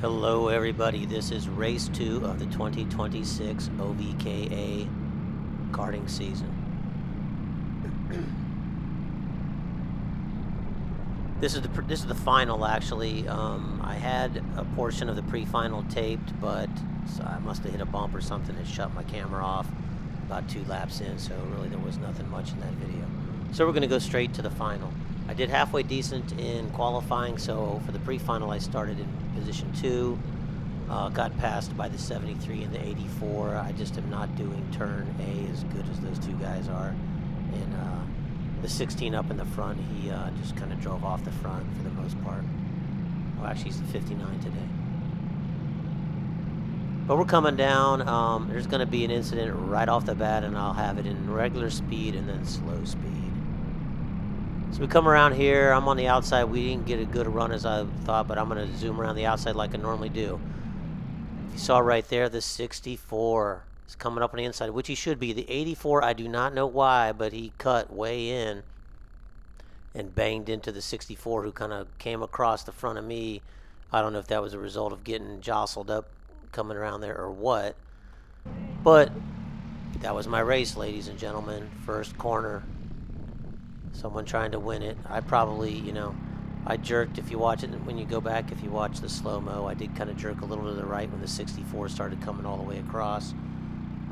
Hello everybody, this is race 2 of the 2026 OVKA karting season. This is the final actually. I had a portion of the pre-final taped, but I must have hit a bump or something and shut my camera off about 2 laps in, so really there was nothing much in that video. So we're going to go straight to the final. I did halfway decent in qualifying, so for the pre-final I started in position 2. Got passed by the 73 and the 84. I just am not doing turn A as good as those two guys are. And the 16 up in the front, he just kind of drove off the front for the most part. Well, actually, he's the 59 today. But we're coming down. There's going to be an incident right off the bat, and I'll have it in regular speed and then slow speed. So we come around here. I'm on the outside. We didn't get as good a run as I thought, but I'm going to zoom around the outside like I normally do. If you saw right there, the 64 is coming up on the inside, which he should be. The 84, I do not know why, but he cut way in and banged into the 64, who kind of came across the front of me. I don't know if that was a result of getting jostled up coming around there or what. But that was my race, ladies and gentlemen. First corner. Someone trying to win it. I probably, I jerked. If you watch it, when you go back, if you watch the slow-mo, I did kind of jerk a little to the right when the 64 started coming all the way across.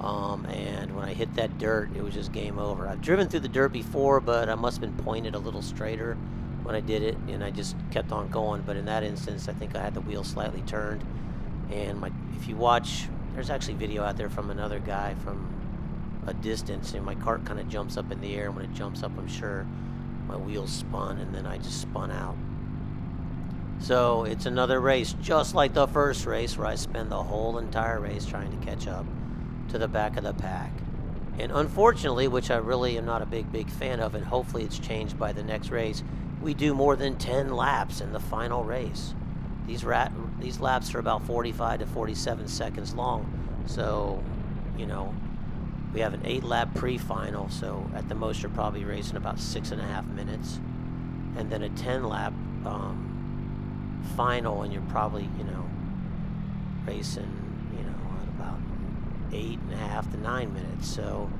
And when I hit that dirt, it was just game over. I've driven through the dirt before, but I must have been pointed a little straighter when I did it, and I just kept on going. But in that instance, I think I had the wheel slightly turned. And if you watch, there's actually video out there from another guy from a distance, and my cart kind of jumps up in the air, and when it jumps up, I'm sure my wheels spun, and then I just spun out. So it's another race, just like the first race, where I spend the whole entire race trying to catch up to the back of the pack. And unfortunately, which I really am not a big fan of, and hopefully it's changed by the next race, we do more than 10 laps in the final race. These laps are about 45 to 47 seconds long, so we have an 8-lap pre-final, so at the most you're probably racing about 6.5 minutes, and then a 10-lap final, and you're probably racing at about 8.5 to 9 minutes. So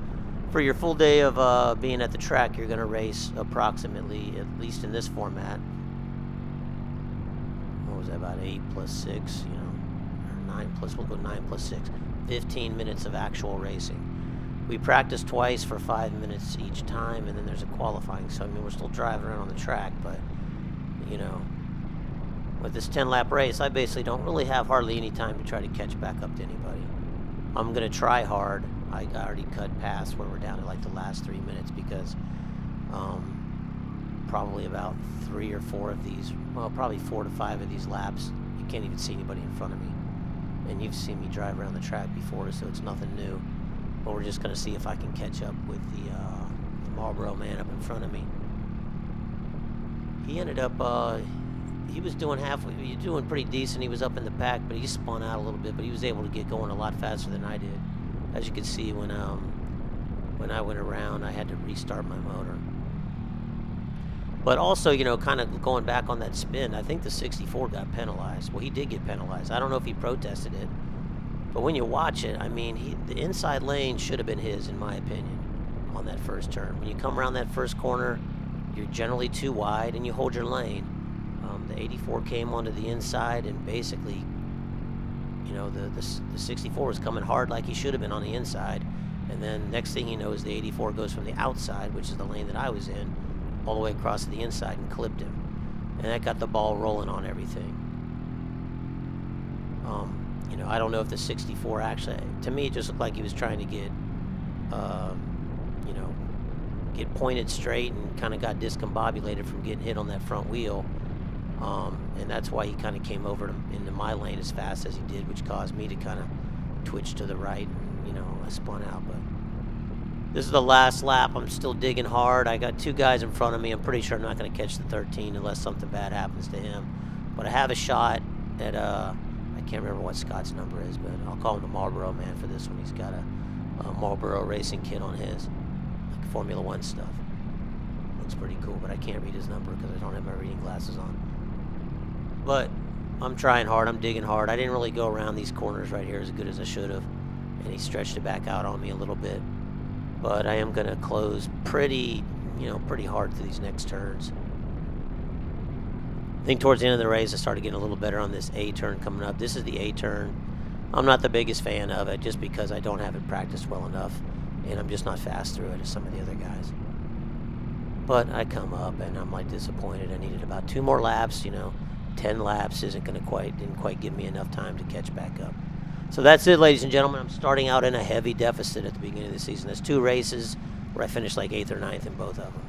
for your full day of being at the track, you're going to race approximately, at least in this format, what was that, about 8 plus 6, or 9 plus, we'll go 9 plus 6, 15 minutes of actual racing. We practice twice for 5 minutes each time, and then there's a qualifying. So, we're still driving around on the track, but, with this 10-lap race, I basically don't really have hardly any time to try to catch back up to anybody. I'm going to try hard. I already cut past where we're down to like the last 3 minutes because probably about 3 or 4 of these, well, probably 4 to 5 of these laps, you can't even see anybody in front of me. And you've seen me drive around the track before, so it's nothing new. But we're just going to see if I can catch up with the Marlboro man up in front of me. He ended up, he was doing pretty decent. He was up in the pack, but he spun out a little bit, but he was able to get going a lot faster than I did. As you can see, when I went around, I had to restart my motor. But also, kind of going back on that spin, I think the 64 got penalized. Well, he did get penalized. I don't know if he protested it. But when you watch it, the inside lane should have been his, in my opinion, on that first turn. When you come around that first corner, you're generally too wide, and you hold your lane. The 84 came onto the inside, and basically, the 64 was coming hard like he should have been on the inside. And then next thing you know is the 84 goes from the outside, which is the lane that I was in, all the way across to the inside and clipped him. And that got the ball rolling on everything. I don't know if the 64 actually, to me, it just looked like he was trying to get pointed straight and kind of got discombobulated from getting hit on that front wheel. And that's why he kind of came over into my lane as fast as he did, which caused me to kind of twitch to the right, and, I spun out. But this is the last lap. I'm still digging hard. I got 2 guys in front of me. I'm pretty sure I'm not going to catch the 13 unless something bad happens to him. But I have a shot at, I can't remember what Scott's number is, but I'll call him the Marlboro man for this one. He's got a Marlboro racing kit on his, like Formula 1 stuff. Looks pretty cool, but I can't read his number because I don't have my reading glasses on. But I'm trying hard. I'm digging hard. I didn't really go around these corners right here as good as I should have. And he stretched it back out on me a little bit. But I am going to close pretty hard through these next turns. I think towards the end of the race, I started getting a little better on this A turn coming up. This is the A turn. I'm not the biggest fan of it just because I don't have it practiced well enough. And I'm just not fast through it as some of the other guys. But I come up and I'm like disappointed. I needed about 2 more laps. 10 laps didn't quite give me enough time to catch back up. So that's it, ladies and gentlemen. I'm starting out in a heavy deficit at the beginning of the season. There's 2 races where I finished like 8th or 9th in both of them,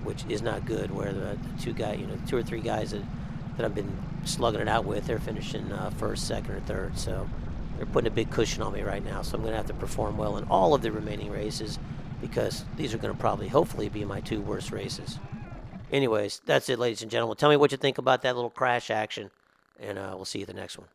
which is not good. Where the 2 or 3 guys that I've been slugging it out with, they're finishing 1st, 2nd, or 3rd. So they're putting a big cushion on me right now. So I'm going to have to perform well in all of the remaining races because these are going to hopefully be my 2 worst races. Anyways, that's it, ladies and gentlemen. Tell me what you think about that little crash action, and we'll see you at the next one.